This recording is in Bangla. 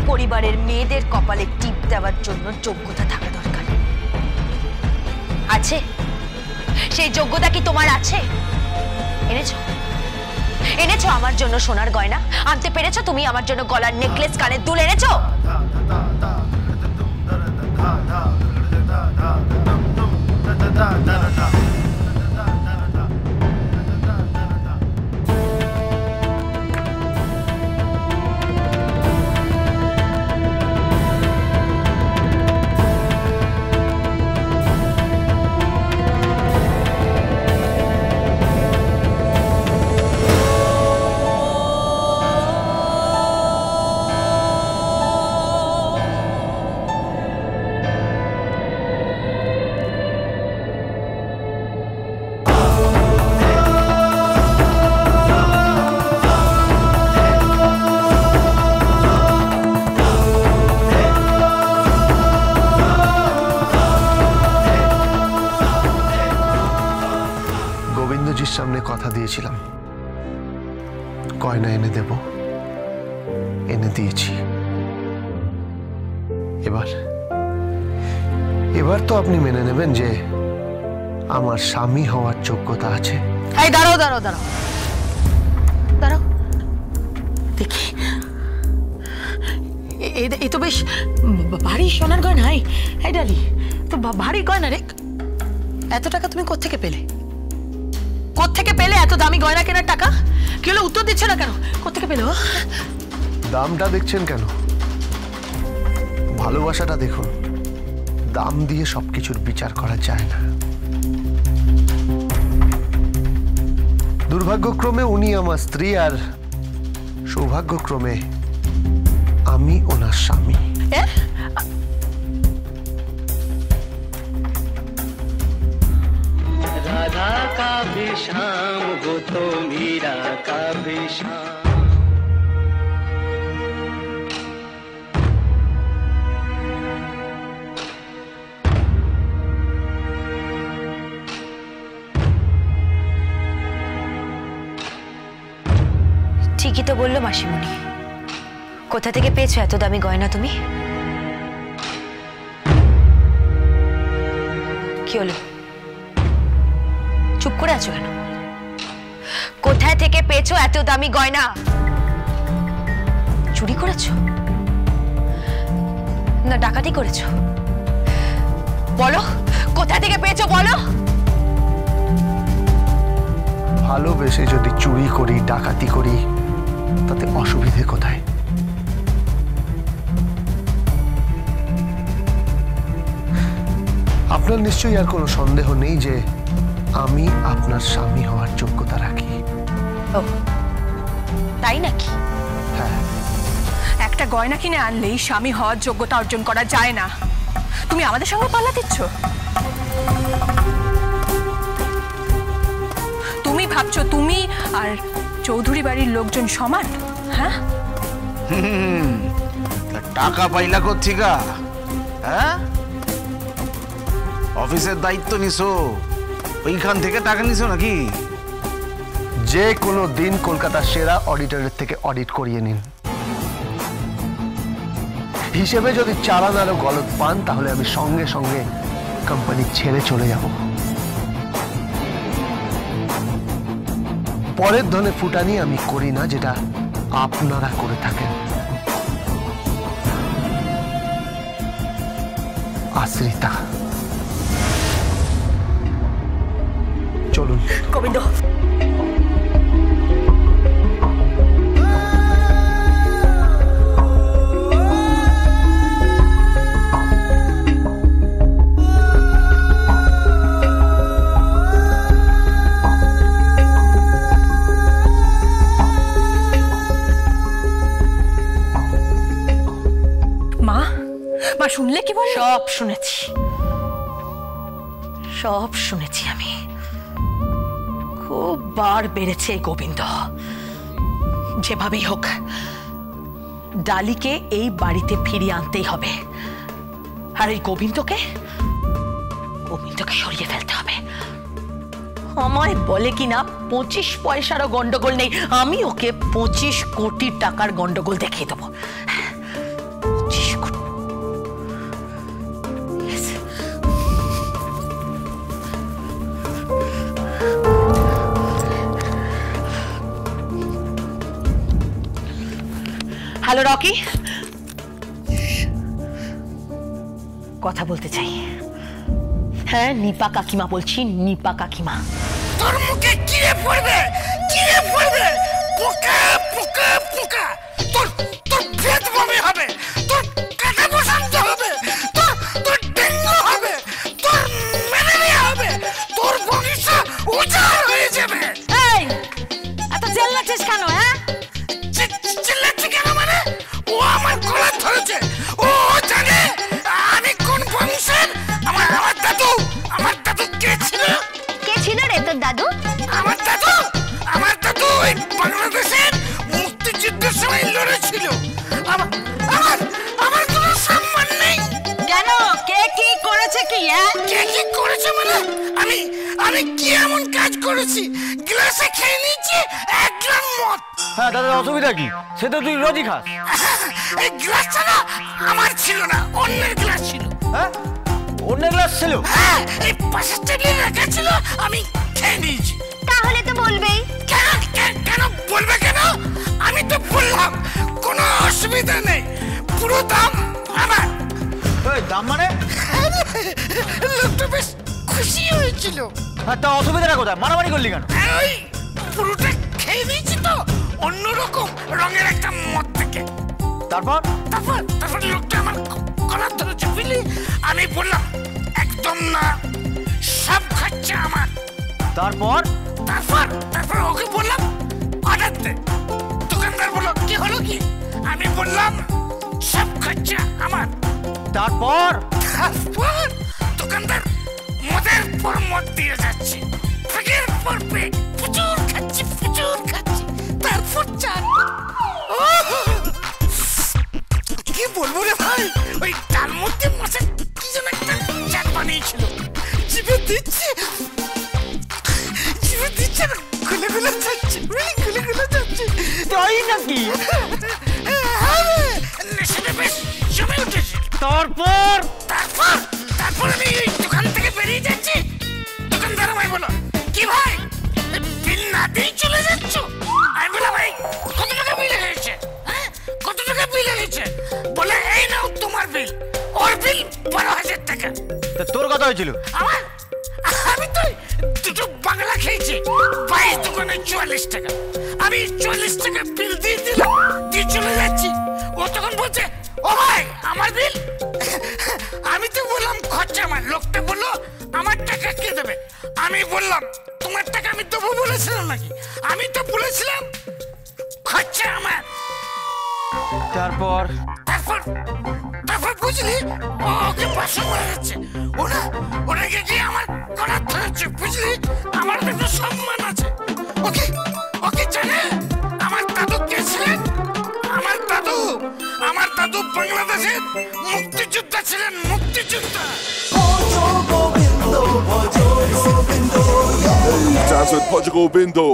পরিবারের মেয়েদের কপালে টিপ দেওয়ার জন্য যোগ্যতা থাকা দরকার। আছে? সেই যোগ্যতা কি তোমার আছে? এনেছো? এনেছো আমার জন্য সোনার গয়না আনতে পেরেছো? তুমি আমার জন্য গলার নেকলেস, কানের দুল এনেছো? সামনে কথা দিয়েছিলাম গয়না এনে দেব, এনে দিয়েছি। এবার তো আপনি মেনে নেবেন যে আমার স্বামী হওয়ার যোগ্যতা আছে। এই দাঁড়াও দাঁড়াও দাঁড়াও দাঁড়াও দেখি, এই তো বেশ ভারী সোনার গয়না। এই ডালি তো ভারী গয়না রে। এত টাকা তুমি কোত্থেকে পেলে? কোত্থেকে পেলে এত দামি গয়না কেনার টাকা? কি হলো, উত্তর দিচ্ছ না কেন? কোত্থেকে পেলে? দামটা দেখছেন কেন? ভালোবাসাটা দেখুন। দাম দিয়ে সবকিছুর বিচার করা যায় না। দুর্ভাগ্যক্রমে উনি আমার স্ত্রী, আর সৌভাগ্যক্রমে আমি ওনার স্বামী। राधा का भी शाम वो तो मीरा का भी शाम। ঠিকই তো বললো মাসিমণি। কোথা থেকে পেয়েছো এত দামি গয়না তুমি? কি হলো, চুপ করে আছো কেন? কোথায় থেকে পেয়েছো এত দামি গয়না? চুরি করেছো না ডাকাতি করেছো? বলো, কোথা থেকে পেয়েছো বলো। ভালোবেসে যদি চুরি করি, ডাকাতি করি, তাতে অসুবিধে কোথায়? আপনার নিশ্চয়ই আর কোনো সন্দেহ নেই যে আমি আপনার স্বামী হওয়ার যোগ্যতা রাখি। ও তাই নাকি? হ্যাঁ। একটা গয়না কিনে আনলেই স্বামী হওয়ার যোগ্যতা অর্জন করা যায় না। তুমি আমাদের সঙ্গে পাল্লা দিচ্ছ? তুমি ভাবছো তুমি আর চৌধুরী বাড়ির লোকজন সমান? হ্যাঁ, টাকা পাইলা কোথেকে? হ্যাঁ, অফিসের দায়িত্ব নিছো, ওইখান থেকে টাকা নিছো নাকি? যে কোনো দিন কলকাতার সেরা অডিটরের থেকে অডিট করিয়ে নিন। হিসেবে যদি চালান আরো গলত পান, তাহলে আমি সঙ্গে সঙ্গে কোম্পানি ছেড়ে চলে যাব। পরের ধনে ফুটানি আমি করি না, যেটা আপনারা করে থাকেন। আশ্রিতা, চলুন। গোবিন্দ, শুনলে কি বল? সব শুনেছি, সব শুনেছি আমি। খুব বার বেড়েছে গোবিন্দ। যেভাবেই হোক ডালিকে এই বাড়িতে ফিরিয়ে আনতেই হবে, আর এই গোবিন্দকে সরিয়ে ফেলতে হবে। আমায় বলে কিনা 25 পয়সারও গন্ডগোল নেই, আমি ওকে 25 কোটি টাকার গন্ডগোল দেখিয়ে দেবো। হ্যালো রকি, কথা বলতে চাই। হ্যাঁ, নিপা কাকিমা বলছি, নিপা কাকিমা। তোর মুখে কিরে পড়বে, কিরে পড়বে, পোকা পোকা পোকা। তোর তোর পেট বমি হবে, তোর কাটা বসন্ত হবে, তোর তোর ডেঙ্গু হবে, তোর ম্যালেরিয়া হবে, তোর ভবিষ্যৎ উজাড় হয়ে যাবে। এই এত চেল্লাচ্ছিস কেন? হ্যাঁ, চিল্লাচ্ছি কেন মানে? ও আমার গলা ধরেছে, ও জানে আমি কোন বংশের। আমার দাদু কে ছিল? কে ছিল রে তোর দাদু? আমার দাদু ওই বাংলাদেশের মুক্তিযুদ্ধের সময় লড়েছিল। আমার কোনো সম্মান নেই। কেন? কে কি করেছে? কি কে কি করেছে মানে? আমি কি এমন কাজ করেছি? গ্লাসে খেয়ে নিয়েছি 1 গ্লাস মদ। হ্যাঁ, তাদের অসুবিধা কি? সে তো তুই রোজই খাস। এই গ্লাসটা না আমার ছিল না, অন্যের গ্লাস ছিল। হ্যাঁ, অন্য গ্লাস ছিল? হ্যাঁ, এই পাশের টেবিলে রাখা ছিল, আমি খেয়ে নিয়েছি। তাহলে তো বলবেই। কেন বলবে কেন? আমি তো বললাম কোনো অসুবিধা নেই, পুরো দাম আমার। দাম মানে? লোকটা বেশ খুশি হয়েছিল। হ্যাঁ, তা অসুবিধাটা কোথায়? মারামারি করলি কেন? ওই পুরোটা খেয়ে নিয়েছি তো, অন্যরকম রঙের একটা মদ থেকে। তারপর লোকটা আমার গলা ধরেছে বুঝলি। আমি বললাম একদম না, সব খরচা আমার। তারপর ওকে বললাম অর্ডার দে। দোকানদার বলল কি হলো কি? আমি বললাম সব খরচা আমার। তারপর দোকানদার মদের পর মদ দিয়ে যাচ্ছে, পেটের পর পেট, প্রচুর খাচ্ছি। তারপর চার। কি বলবো রে ভাই, ওই তার মধ্যে মাছের কি যেন একটা চাট বানিয়েছিল। জিভে দিচ্ছে না, খুলে যাচ্ছে, খুলে যাচ্ছে। তাই নাকি? নেশাটা বেশ জমে উঠেছে। তারপর আমি ওই দোকান থেকে বেরিয়ে যাচ্ছি। দোকানদার আমায় বলো কি ভাই, বিল না দিয়ে চলে যাচ্ছ? আমি বললাম ভাই কত টাকা বিল হয়েছে? হ্যাঁ, কত টাকা বিল হয়েছে? বলে এই নাও তোমার বিল। ওর বিল 12,000 টাকা। তোর কথা হয়েছিল? আমি তো দুটো বাংলা খেয়েছি, 22 দোকানে 44 টাকা। আমি 44 টাকা বিল দিয়ে দিলাম, দিয়ে চলে যাচ্ছি। ও তখন বলছে ও ভাই আমার বিল। আমি তো বললাম খরচা আমার। লোকটা বললো আমার টাকা কে দেবে? আমি বললাম তোমার টাকা আমি দেবো বলেছিলাম নাকি? আমি তো বলেছিলাম খরচা আমার। তারপর বুঝলি, ওকে বাসন হয়ে যাচ্ছে। ওনাকে গিয়ে আমার গলা ধরেছে বুঝলি। আমার একটা সম্মান আছে। ওকে জানে আমার দাদু কে ছিলেন? আমার দাদু বাংলাদেশের মুক্তিযোদ্ধা ছিলেন, মুক্তিযোদ্ধা। Dance with Portugal Bindo.